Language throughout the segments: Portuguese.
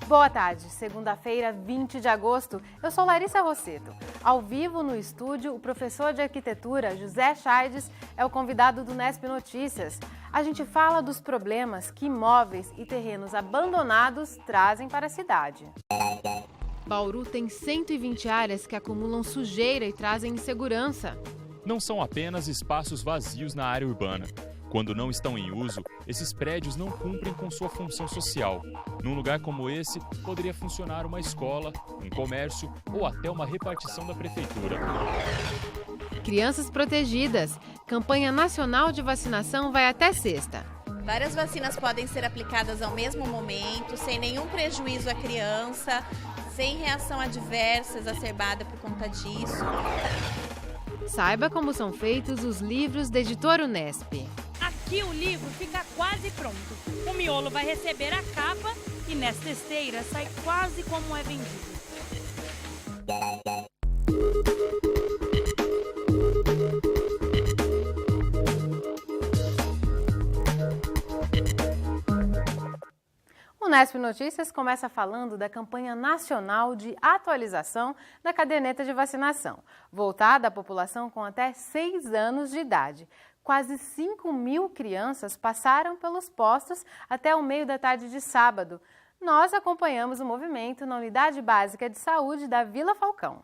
Boa tarde, segunda-feira, 20 de agosto. Eu sou Larissa Rosseto. Ao vivo no estúdio, o professor de arquitetura José Chaides é o convidado do Nesp Notícias. A gente fala dos problemas que imóveis e terrenos abandonados trazem para a cidade. Bauru tem 120 áreas que acumulam sujeira e trazem insegurança. Não são apenas espaços vazios na área urbana. Quando não estão em uso, esses prédios não cumprem com sua função social. Num lugar como esse, poderia funcionar uma escola, um comércio ou até uma repartição da prefeitura. Crianças protegidas. Campanha nacional de vacinação vai até sexta. Várias vacinas podem ser aplicadas ao mesmo momento, sem nenhum prejuízo à criança, sem reação adversa exacerbada por conta disso. Saiba como são feitos os livros da editora Unesp. Aqui o livro fica quase pronto. O miolo vai receber a capa e nesta esteira sai quase como é vendido. O Nesp Notícias começa falando da campanha nacional de atualização da caderneta de vacinação, voltada à população com até 6 anos de idade. Quase 5.000 crianças passaram pelos postos até o meio da tarde de sábado. Nós acompanhamos o movimento na Unidade Básica de Saúde da Vila Falcão.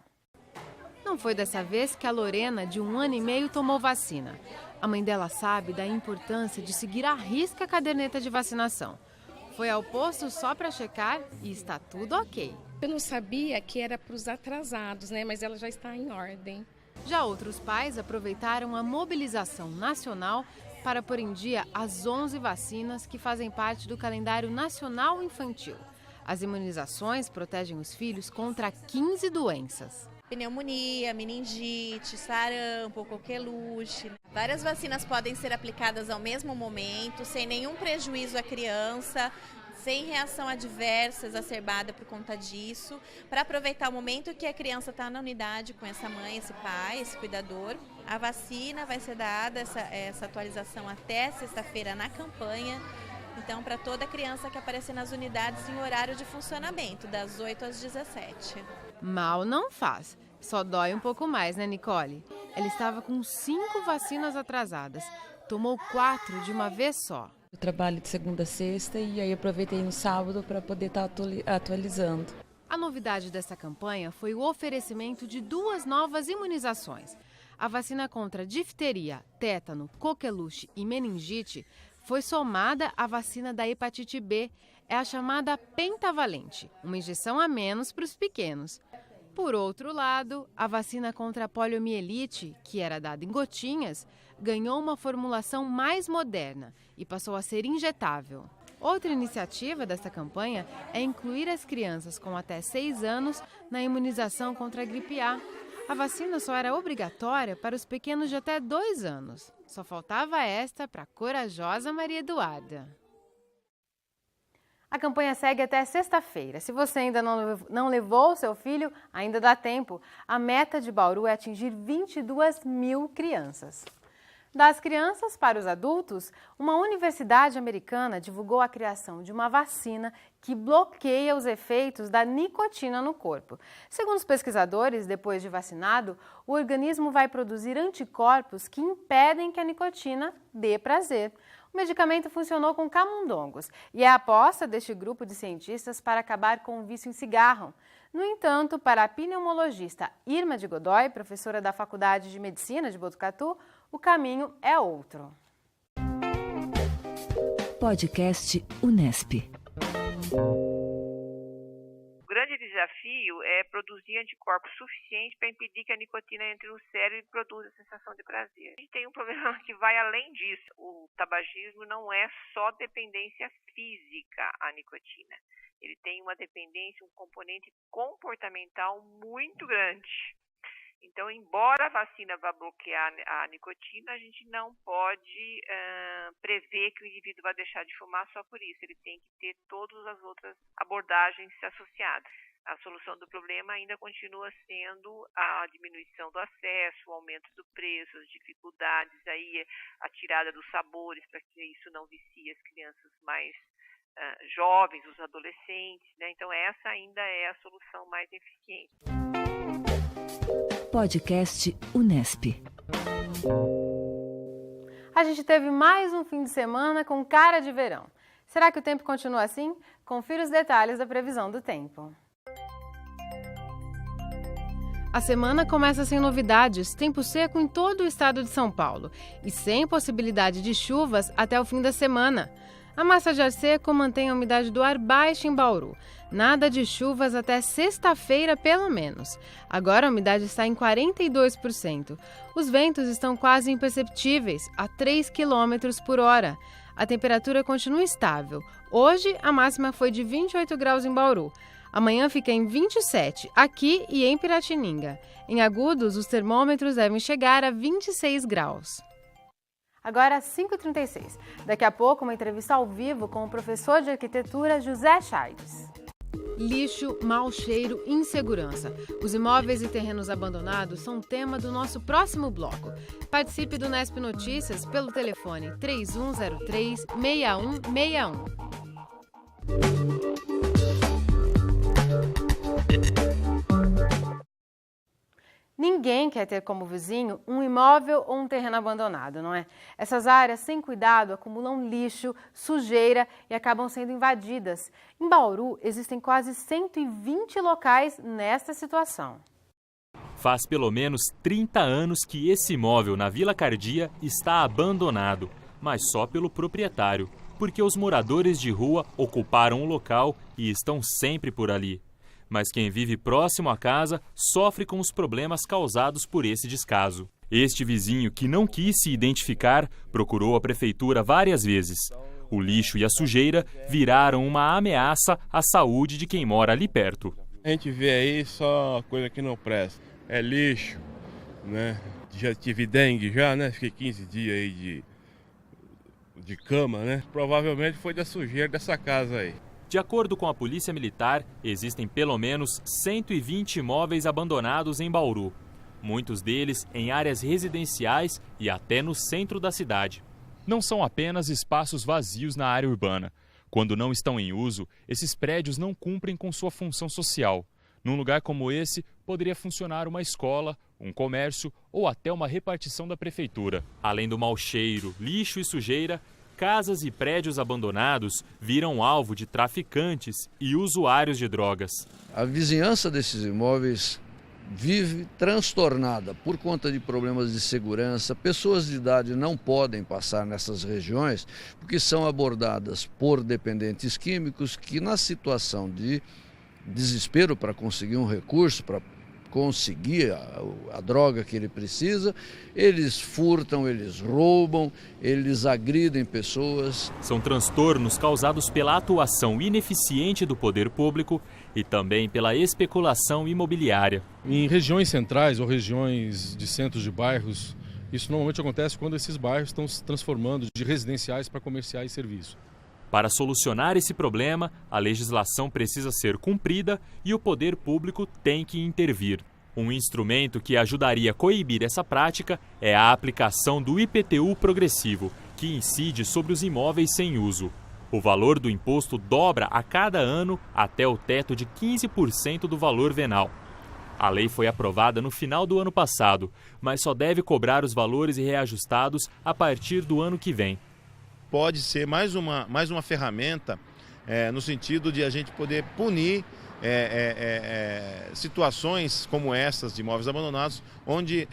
Não foi dessa vez que a Lorena, de 1 ano e meio, tomou vacina. A mãe dela sabe da importância de seguir à risca a caderneta de vacinação. Foi ao posto só para checar e está tudo ok. Eu não sabia que era para os atrasados, né? Mas ela já está em ordem. Já outros pais aproveitaram a mobilização nacional para pôr em dia as 11 vacinas que fazem parte do calendário nacional infantil. As imunizações protegem os filhos contra 15 doenças. Pneumonia, meningite, sarampo, coqueluche. Várias vacinas podem ser aplicadas ao mesmo momento, sem nenhum prejuízo à criança, sem reação adversa exacerbada por conta disso, para aproveitar o momento que a criança está na unidade com essa mãe, esse pai, esse cuidador. A vacina vai ser dada, essa atualização até sexta-feira na campanha. Então, para toda criança que aparecer nas unidades em horário de funcionamento, das 8 às 17. Mal não faz, só dói um pouco mais, né, Nicole? Ela estava com 5 vacinas atrasadas, tomou 4 de uma vez só. Eu trabalho de segunda a sexta e aí aproveitei no sábado para poder estar atualizando. A novidade dessa campanha foi o oferecimento de 2 novas imunizações. A vacina contra difteria, tétano, coqueluche e meningite foi somada à vacina da hepatite B, é a chamada pentavalente, uma injeção a menos para os pequenos. Por outro lado, a vacina contra a poliomielite, que era dada em gotinhas, ganhou uma formulação mais moderna e passou a ser injetável. Outra iniciativa desta campanha é incluir as crianças com até 6 anos na imunização contra a gripe A. A vacina só era obrigatória para os pequenos de até 2 anos. Só faltava esta para a corajosa Maria Eduarda. A campanha segue até sexta-feira. Se você ainda não levou o seu filho, ainda dá tempo. A meta de Bauru é atingir 22.000 crianças. Das crianças para os adultos, uma universidade americana divulgou a criação de uma vacina que bloqueia os efeitos da nicotina no corpo. Segundo os pesquisadores, depois de vacinado, o organismo vai produzir anticorpos que impedem que a nicotina dê prazer. O medicamento funcionou com camundongos e é a aposta deste grupo de cientistas para acabar com o vício em cigarro. No entanto, para a pneumologista Irma de Godoy, professora da Faculdade de Medicina de Botucatu, o caminho é outro. Podcast Unesp. O grande desafio é produzir anticorpos suficientes para impedir que a nicotina entre no cérebro e produza a sensação de prazer. A gente tem um problema que vai além disso. O tabagismo não é só dependência física à nicotina. Ele tem uma dependência, um componente comportamental muito grande. Então, embora a vacina vá bloquear a nicotina, a gente não pode prever que o indivíduo vai deixar de fumar só por isso. Ele tem que ter todas as outras abordagens associadas. A solução do problema ainda continua sendo a diminuição do acesso, o aumento do preço, as dificuldades, aí, a tirada dos sabores para que isso não vicie as crianças mais jovens, os adolescentes, né? Então essa ainda é a solução mais eficiente. Podcast Unesp. A gente teve mais um fim de semana com cara de verão. Será que o tempo continua assim? Confira os detalhes da previsão do tempo. A semana começa sem novidades, tempo seco em todo o estado de São Paulo e sem possibilidade de chuvas até o fim da semana. A massa de ar seco mantém a umidade do ar baixa em Bauru. Nada de chuvas até sexta-feira, pelo menos. Agora a umidade está em 42%. Os ventos estão quase imperceptíveis, a 3 km por hora. A temperatura continua estável. Hoje, a máxima foi de 28 graus em Bauru. Amanhã fica em 27, aqui e em Piratininga. Em Agudos, os termômetros devem chegar a 26 graus. Agora, às 5h36. Daqui a pouco, uma entrevista ao vivo com o professor de arquitetura José Chaides. Lixo, mau cheiro, insegurança. Os imóveis e terrenos abandonados são tema do nosso próximo bloco. Participe do Unesp Notícias pelo telefone 3103-6161. Ninguém quer ter como vizinho um imóvel ou um terreno abandonado, não é? Essas áreas, sem cuidado, acumulam lixo, sujeira e acabam sendo invadidas. Em Bauru, existem quase 120 locais nesta situação. Faz pelo menos 30 anos que esse imóvel na Vila Cardia está abandonado, mas só pelo proprietário, porque os moradores de rua ocuparam o local e estão sempre por ali. Mas quem vive próximo à casa sofre com os problemas causados por esse descaso. Este vizinho, que não quis se identificar, procurou a prefeitura várias vezes. O lixo e a sujeira viraram uma ameaça à saúde de quem mora ali perto. A gente vê aí só coisa que não presta. É lixo, né? Já tive dengue já, né? Fiquei 15 dias aí de cama, né? Provavelmente foi da sujeira dessa casa aí. De acordo com a Polícia Militar, existem pelo menos 120 imóveis abandonados em Bauru. Muitos deles em áreas residenciais e até no centro da cidade. Não são apenas espaços vazios na área urbana. Quando não estão em uso, esses prédios não cumprem com sua função social. Num lugar como esse, poderia funcionar uma escola, um comércio ou até uma repartição da prefeitura. Além do mau cheiro, lixo e sujeira, casas e prédios abandonados viram alvo de traficantes e usuários de drogas. A vizinhança desses imóveis vive transtornada por conta de problemas de segurança. Pessoas de idade não podem passar nessas regiões porque são abordadas por dependentes químicos que, na situação de desespero para conseguir um recurso, para conseguir a droga que ele precisa, eles furtam, eles roubam, eles agridem pessoas. São transtornos causados pela atuação ineficiente do poder público e também pela especulação imobiliária. Em regiões centrais ou regiões de centros de bairros, isso normalmente acontece quando esses bairros estão se transformando de residenciais para comerciais e serviços. Para solucionar esse problema, a legislação precisa ser cumprida e o poder público tem que intervir. Um instrumento que ajudaria a coibir essa prática é a aplicação do IPTU progressivo, que incide sobre os imóveis sem uso. O valor do imposto dobra a cada ano até o teto de 15% do valor venal. A lei foi aprovada no final do ano passado, mas só deve cobrar os valores reajustados a partir do ano que vem. Pode ser mais uma ferramenta no sentido de a gente poder punir situações como essas de imóveis abandonados, onde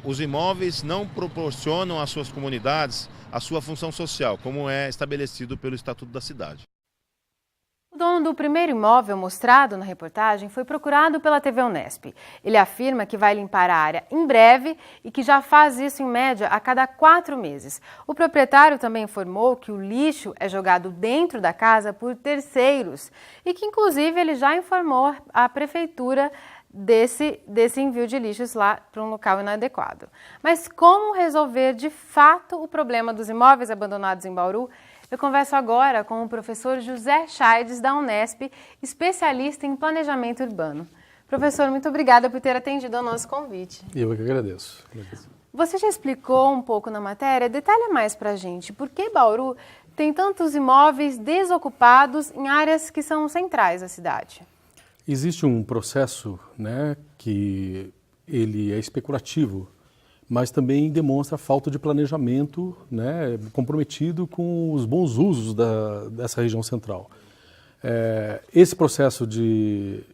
os imóveis não proporcionam às suas comunidades a sua função social, como é estabelecido pelo Estatuto da Cidade. O dono do primeiro imóvel mostrado na reportagem foi procurado pela TV Unesp. Ele afirma que vai limpar a área em breve e que já faz isso em média a cada 4 meses. O proprietário também informou que o lixo é jogado dentro da casa por terceiros e que, inclusive, ele já informou a prefeitura desse envio de lixos lá para um local inadequado. Mas como resolver de fato o problema dos imóveis abandonados em Bauru? Eu converso agora com o professor José Chaides, da Unesp, especialista em planejamento urbano. Professor, muito obrigada por ter atendido ao nosso convite. Eu que agradeço. Você já explicou um pouco na matéria, detalha mais para a gente, por que Bauru tem tantos imóveis desocupados em áreas que são centrais da cidade? Existe um processo, né, que ele é especulativo, mas também demonstra a falta de planejamento, né, comprometido com os bons usos dessa região central. Esse processo de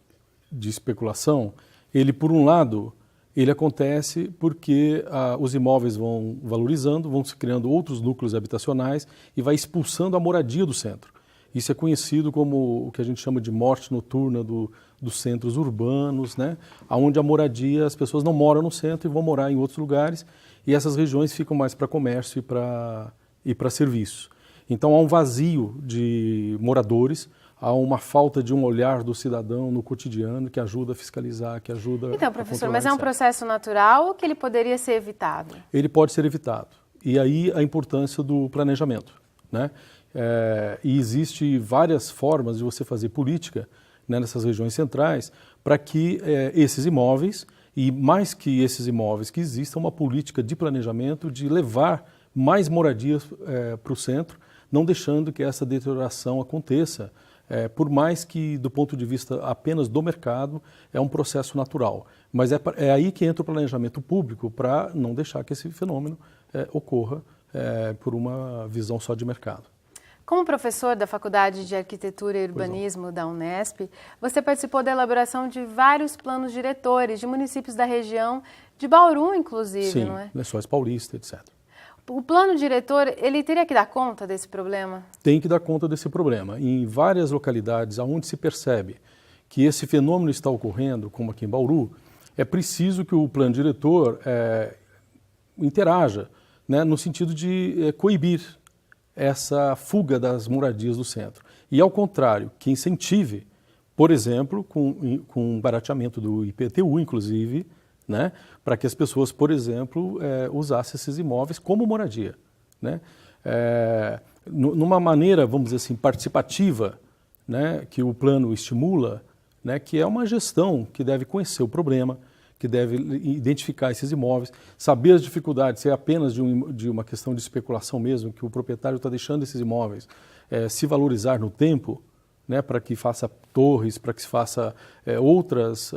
especulação, ele, por um lado, ele acontece porque os imóveis vão valorizando, vão se criando outros núcleos habitacionais e vai expulsando a moradia do centro. Isso é conhecido como o que a gente chama de morte noturna dos centros urbanos, né? Onde a moradia, as pessoas não moram no centro e vão morar em outros lugares, e essas regiões ficam mais para comércio e para serviço. Então há um vazio de moradores, há uma falta de um olhar do cidadão no cotidiano que ajuda a fiscalizar, que ajuda Então, professor, mas é um processo natural ou que ele poderia ser evitado? Ele pode ser evitado. E aí a importância do planejamento, né? E existe várias formas de você fazer política, né, nessas regiões centrais para que esses imóveis, e mais que esses imóveis, que exista uma política de planejamento de levar mais moradias para o centro, não deixando que essa deterioração aconteça, por mais que do ponto de vista apenas do mercado, é um processo natural. Mas é aí que entra o planejamento público para não deixar que esse fenômeno ocorra por uma visão só de mercado. Como professor da Faculdade de Arquitetura e Urbanismo da Unesp, você participou da elaboração de vários planos diretores de municípios da região, de Bauru, inclusive, Sim, não é? Lençóis Paulista, etc. O plano diretor, ele teria que dar conta desse problema? Tem que dar conta desse problema. Em várias localidades onde se percebe que esse fenômeno está ocorrendo, como aqui em Bauru, é preciso que o plano diretor interaja, né, no sentido de coibir essa fuga das moradias do centro. E, ao contrário, que incentive, por exemplo, com um barateamento do IPTU, inclusive, né, para que as pessoas, por exemplo, usassem esses imóveis como moradia, né? Numa maneira, vamos dizer assim, participativa, né, que o plano estimula, né, que é uma gestão que deve conhecer o problema, que deve identificar esses imóveis, saber as dificuldades, se é apenas de uma questão de especulação mesmo, que o proprietário está deixando esses imóveis se valorizar no tempo, né, para que faça torres, para que se faça outros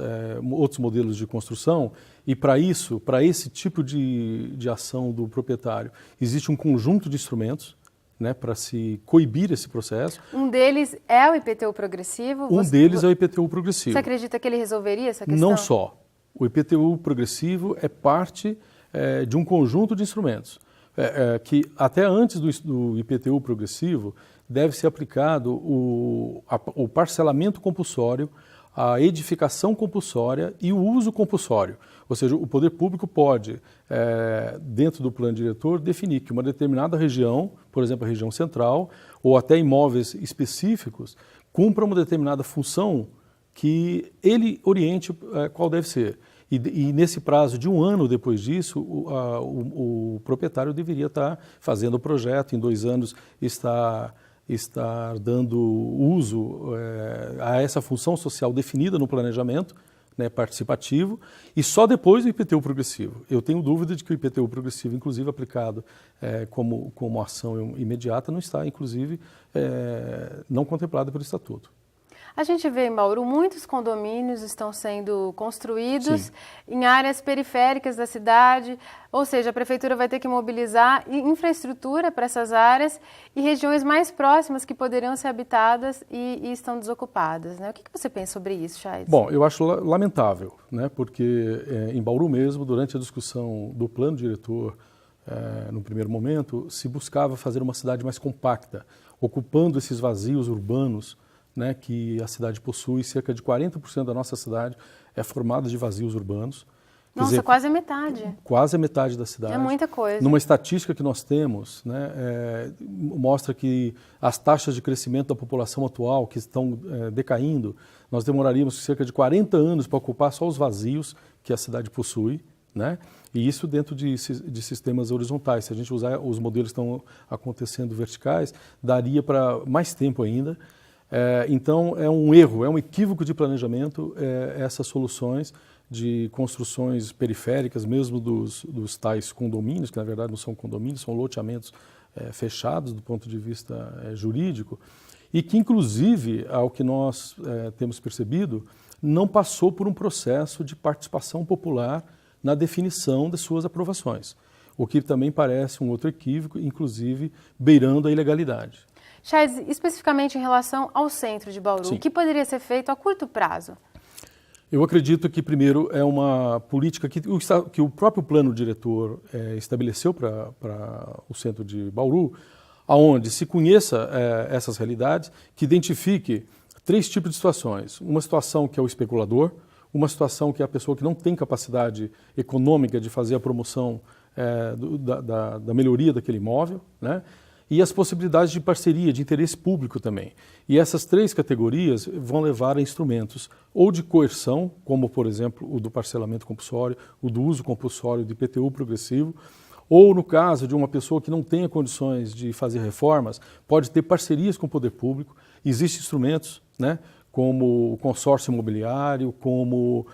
modelos de construção, e para isso, para esse tipo de ação do proprietário, existe um conjunto de instrumentos, né, para se coibir esse processo. Um deles é o IPTU progressivo? Um deles é o IPTU progressivo. Você acredita que ele resolveria essa questão? Não só. O IPTU progressivo é parte de um conjunto de instrumentos, que até antes do IPTU progressivo deve ser aplicado o parcelamento compulsório, a edificação compulsória e o uso compulsório. Ou seja, o poder público pode, dentro do plano diretor, definir que uma determinada região, por exemplo, a região central, ou até imóveis específicos, cumpra uma determinada função que ele oriente qual deve ser. E nesse prazo de 1 ano depois disso, o proprietário deveria estar fazendo o projeto, em 2 anos estar dando uso a essa função social definida no planejamento, né, participativo, e só depois o IPTU progressivo. Eu tenho dúvida de que o IPTU progressivo, inclusive aplicado como ação imediata, não está, inclusive, não contemplado pelo Estatuto. A gente vê em Bauru muitos condomínios estão sendo construídos em áreas periféricas da cidade, ou seja, a prefeitura vai ter que mobilizar infraestrutura para essas áreas e regiões mais próximas que poderiam ser habitadas e estão desocupadas, né? O que você pensa sobre isso, Chaydes? Bom, eu acho lamentável, né? Porque em Bauru mesmo, durante a discussão do plano diretor, no primeiro momento, se buscava fazer uma cidade mais compacta, ocupando esses vazios urbanos, né, que a cidade possui. Cerca de 40% da nossa cidade é formada de vazios urbanos. Nossa, dizer, quase a metade. Quase a metade da cidade. É muita coisa. Numa estatística que nós temos, né, mostra que as taxas de crescimento da população atual, que estão decaindo, nós demoraríamos cerca de 40 anos para ocupar só os vazios que a cidade possui, né? E isso dentro de sistemas horizontais. Se a gente usar os modelos que estão acontecendo verticais, daria para mais tempo ainda. Então, é um erro, é um equívoco de planejamento essas soluções de construções periféricas, mesmo dos tais condomínios, que na verdade não são condomínios, são loteamentos fechados do ponto de vista jurídico e que, inclusive, ao que nós temos percebido, não passou por um processo de participação popular na definição de suas aprovações, o que também parece um outro equívoco, inclusive beirando a ilegalidade. Charles, especificamente em relação ao centro de Bauru, o que poderia ser feito a curto prazo? Eu acredito que, primeiro, é uma política que o próprio plano diretor estabeleceu para o centro de Bauru, onde se conheça essas realidades, que identifique 3 tipos de situações. Uma situação que é o especulador, uma situação que é a pessoa que não tem capacidade econômica de fazer a promoção da melhoria daquele imóvel, né? E as possibilidades de parceria, de interesse público também. E essas 3 categorias vão levar a instrumentos ou de coerção, como, por exemplo, o do parcelamento compulsório, o do uso compulsório do IPTU progressivo, ou no caso de uma pessoa que não tenha condições de fazer reformas, pode ter parcerias com o poder público. Existem instrumentos, né, como o consórcio imobiliário, como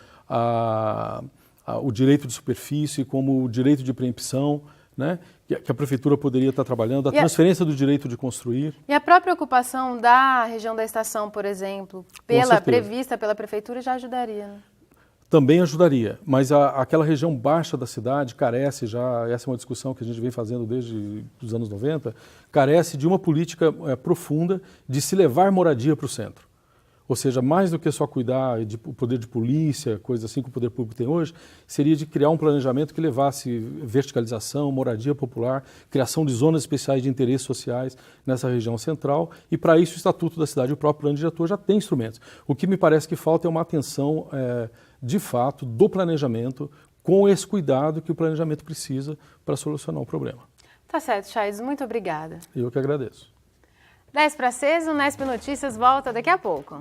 o direito de superfície, como o direito de preempção, né, que a prefeitura poderia estar trabalhando, a transferência do direito de construir. E a própria ocupação da região da estação, por exemplo, prevista pela prefeitura, já ajudaria, né? Também ajudaria, mas aquela região baixa da cidade carece já, essa é uma discussão que a gente vem fazendo desde os anos 90, carece de uma política profunda de se levar moradia para o centro. Ou seja, mais do que só cuidar do poder de polícia, coisa assim que o poder público tem hoje, seria de criar um planejamento que levasse verticalização, moradia popular, criação de zonas especiais de interesses sociais nessa região central, e para isso o Estatuto da Cidade e o próprio Plano Diretor já tem instrumentos. O que me parece que falta é uma atenção, de fato, do planejamento, com esse cuidado que o planejamento precisa para solucionar o problema. Tá certo, Charles, muito obrigada. Eu que agradeço. 10 para 6, o Nesp Notícias volta daqui a pouco.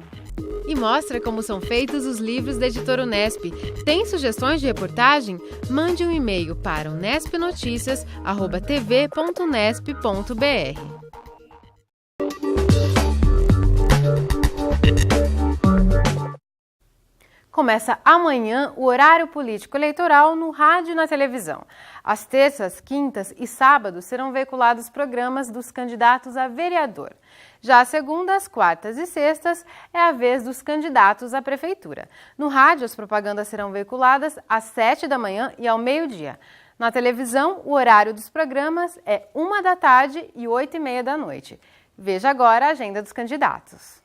E mostra como são feitos os livros da Editora Unesp. Tem sugestões de reportagem? Mande um e-mail para unespnoticias@tv.unesp.br. Começa amanhã o horário político eleitoral no rádio e na televisão. Às terças, quintas e sábados serão veiculados programas dos candidatos a vereador. Já às segundas, quartas e sextas é a vez dos candidatos à prefeitura. No rádio, as propagandas serão veiculadas às 7 da manhã e ao meio-dia. Na televisão, o horário dos programas é 1 da tarde e 8h30 da noite. Veja agora a agenda dos candidatos.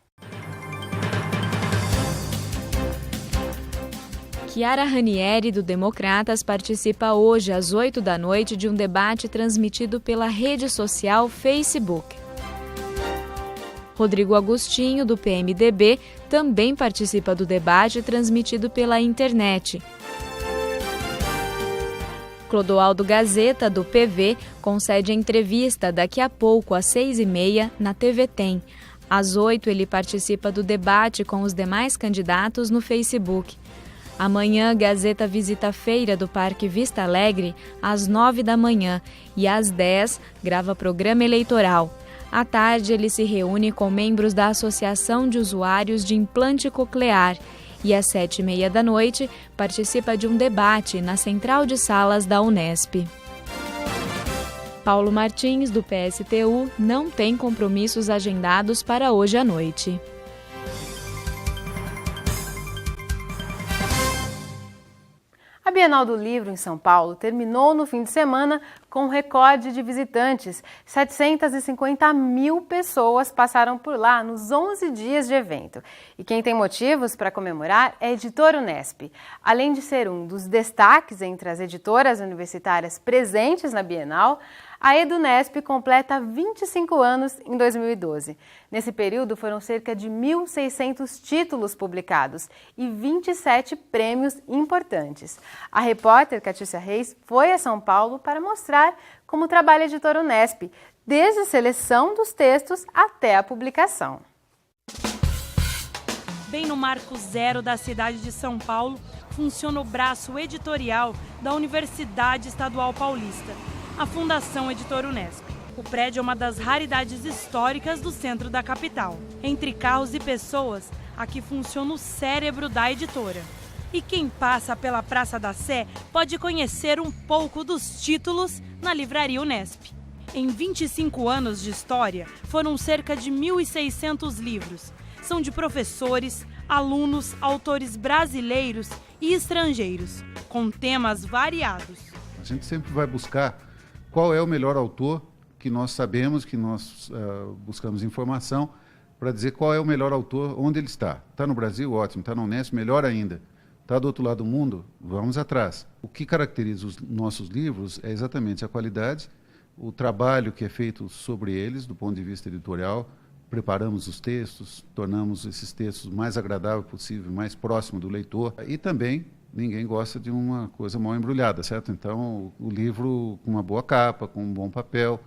Chiara Ranieri, do Democratas, participa hoje às 8 da noite de um debate transmitido pela rede social Facebook. Rodrigo Agostinho, do PMDB, também participa do debate transmitido pela internet. Clodoaldo Gazeta, do PV, concede entrevista daqui a pouco às 6h30 na TV Tem. Às 8 ele participa do debate com os demais candidatos no Facebook. Amanhã, Gazeta visita a feira do Parque Vista Alegre às 9 da manhã e às 10 grava programa eleitoral. À tarde, ele se reúne com membros da Associação de Usuários de Implante Coclear e às 7h30 da noite participa de um debate na Central de Salas da Unesp. Paulo Martins, do PSTU, não tem compromissos agendados para hoje à noite. A Bienal do Livro em São Paulo terminou no fim de semana com um recorde de visitantes. 750 mil pessoas passaram por lá nos 11 dias de evento. E quem tem motivos para comemorar é a Editora Unesp. Além de ser um dos destaques entre as editoras universitárias presentes na Bienal, a EduNesp completa 25 anos em 2012. Nesse período foram cerca de 1.600 títulos publicados e 27 prêmios importantes. A repórter Catícia Reis foi a São Paulo para mostrar como trabalha a Editora Unesp, desde a seleção dos textos até a publicação. Bem no marco zero da cidade de São Paulo, funciona o braço editorial da Universidade Estadual Paulista, a Fundação Editora Unesp. O prédio é uma das raridades históricas do centro da capital. Entre carros e pessoas, aqui funciona o cérebro da editora. E quem passa pela Praça da Sé pode conhecer um pouco dos títulos na Livraria Unesp. Em 25 anos de história, foram cerca de 1.600 livros. São de professores, alunos, autores brasileiros e estrangeiros, com temas variados. A gente sempre vai buscar qual é o melhor autor, que nós sabemos, que nós buscamos informação para dizer qual é o melhor autor, onde ele está. Está no Brasil? Ótimo. Está na Unesp? Melhor ainda. Está do outro lado do mundo? Vamos atrás. O que caracteriza os nossos livros é exatamente a qualidade, o trabalho que é feito sobre eles, do ponto de vista editorial. Preparamos os textos, tornamos esses textos o mais agradável possível, mais próximo do leitor. E também, ninguém gosta de uma coisa mal embrulhada, certo? Então, o livro com uma boa capa, com um bom papel,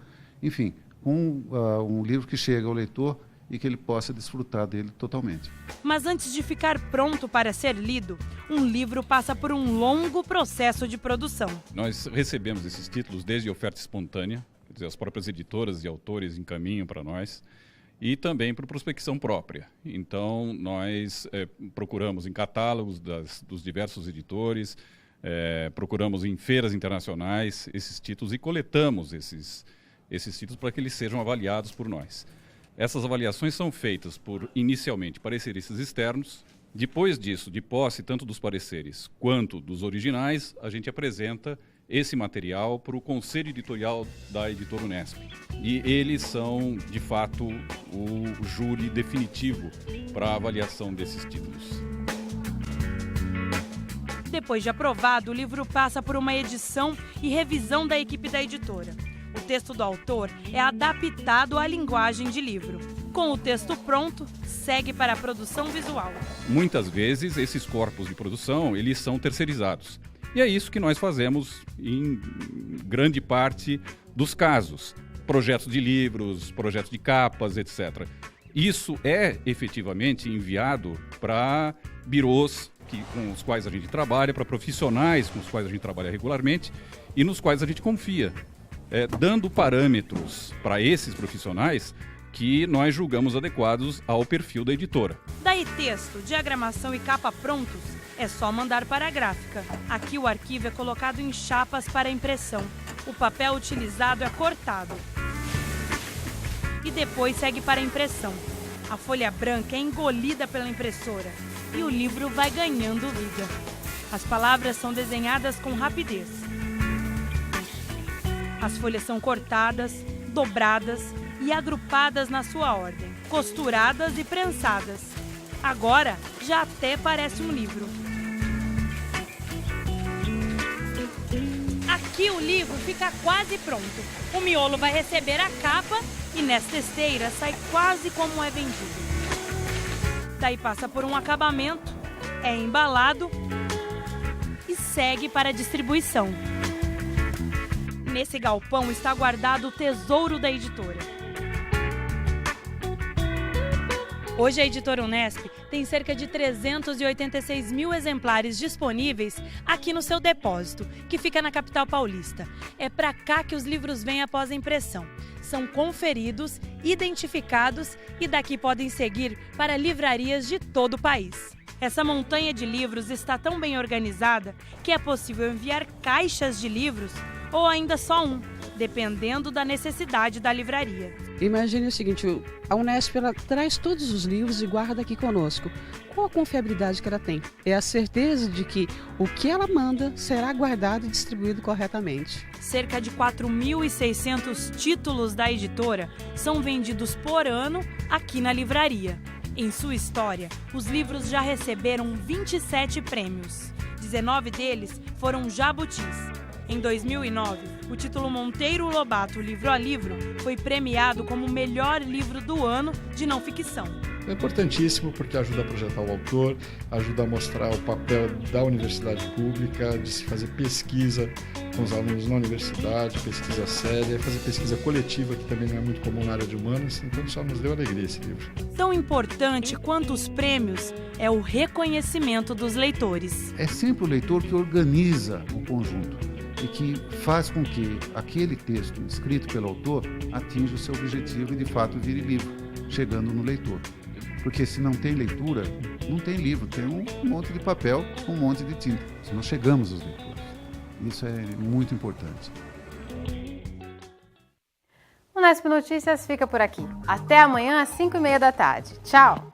enfim, um livro que chega ao leitor e que ele possa desfrutar dele totalmente. Mas antes de ficar pronto para ser lido, um livro passa por um longo processo de produção. Nós recebemos esses títulos desde oferta espontânea, quer dizer, as próprias editoras e autores encaminham para nós, e também por prospecção própria. Então, nós procuramos em catálogos dos diversos editores, procuramos em feiras internacionais esses títulos e coletamos esses títulos para que eles sejam avaliados por nós. Essas avaliações são feitas por, inicialmente, pareceristas externos. Depois disso, de posse tanto dos pareceres quanto dos originais, a gente apresenta esse material para o Conselho Editorial da Editora Unesp. E eles são, de fato, o júri definitivo para a avaliação desses títulos. Depois de aprovado, o livro passa por uma edição e revisão da equipe da editora. O texto do autor é adaptado à linguagem de livro. Com o texto pronto, segue para a produção visual. Muitas vezes, esses corpos de produção, eles são terceirizados. E é isso que nós fazemos em grande parte dos casos. Projetos de livros, projetos de capas, etc. Isso é efetivamente enviado para birôs com os quais a gente trabalha, para profissionais com os quais a gente trabalha regularmente e nos quais a gente confia, dando parâmetros para esses profissionais que nós julgamos adequados ao perfil da editora. Daí texto, diagramação e capa prontos, é só mandar para a gráfica. Aqui o arquivo é colocado em chapas para impressão. O papel utilizado é cortado. E depois segue para a impressão. A folha branca é engolida pela impressora e o livro vai ganhando vida. As palavras são desenhadas com rapidez. As folhas são cortadas, dobradas e agrupadas na sua ordem, costuradas e prensadas. Agora já até parece um livro. Aqui o livro fica quase pronto. O miolo vai receber a capa e nesta esteira sai quase como é vendido. Daí passa por um acabamento, é embalado e segue para a distribuição. Nesse galpão está guardado o tesouro da editora. Hoje a Editora Unesp tem cerca de 386 mil exemplares disponíveis aqui no seu depósito, que fica na capital paulista. É para cá que os livros vêm após a impressão. São conferidos, identificados e daqui podem seguir para livrarias de todo o país. Essa montanha de livros está tão bem organizada que é possível enviar caixas de livros ou ainda só um, dependendo da necessidade da livraria. Imagine o seguinte, a Unesp ela traz todos os livros e guarda aqui conosco. Qual a confiabilidade que ela tem? É a certeza de que o que ela manda será guardado e distribuído corretamente. Cerca de 4.600 títulos da editora são vendidos por ano aqui na livraria. Em sua história, os livros já receberam 27 prêmios. 19 deles foram jabutis. Em 2009, o título Monteiro Lobato Livro a Livro foi premiado como o melhor livro do ano de não ficção. É importantíssimo porque ajuda a projetar o autor, ajuda a mostrar o papel da universidade pública, de se fazer pesquisa com os alunos na universidade, pesquisa séria, fazer pesquisa coletiva, que também não é muito comum na área de humanas, então só nos deu alegria esse livro. Tão importante quanto os prêmios é o reconhecimento dos leitores. É sempre o leitor que organiza o conjunto e que faz com que aquele texto escrito pelo autor atinja o seu objetivo e, de fato, vire livro, chegando no leitor. Porque se não tem leitura, não tem livro, tem um monte de papel com um monte de tinta. Nós chegamos aos leitores. Isso é muito importante. O Unesp Notícias fica por aqui. Até amanhã às 5h30 da tarde. Tchau!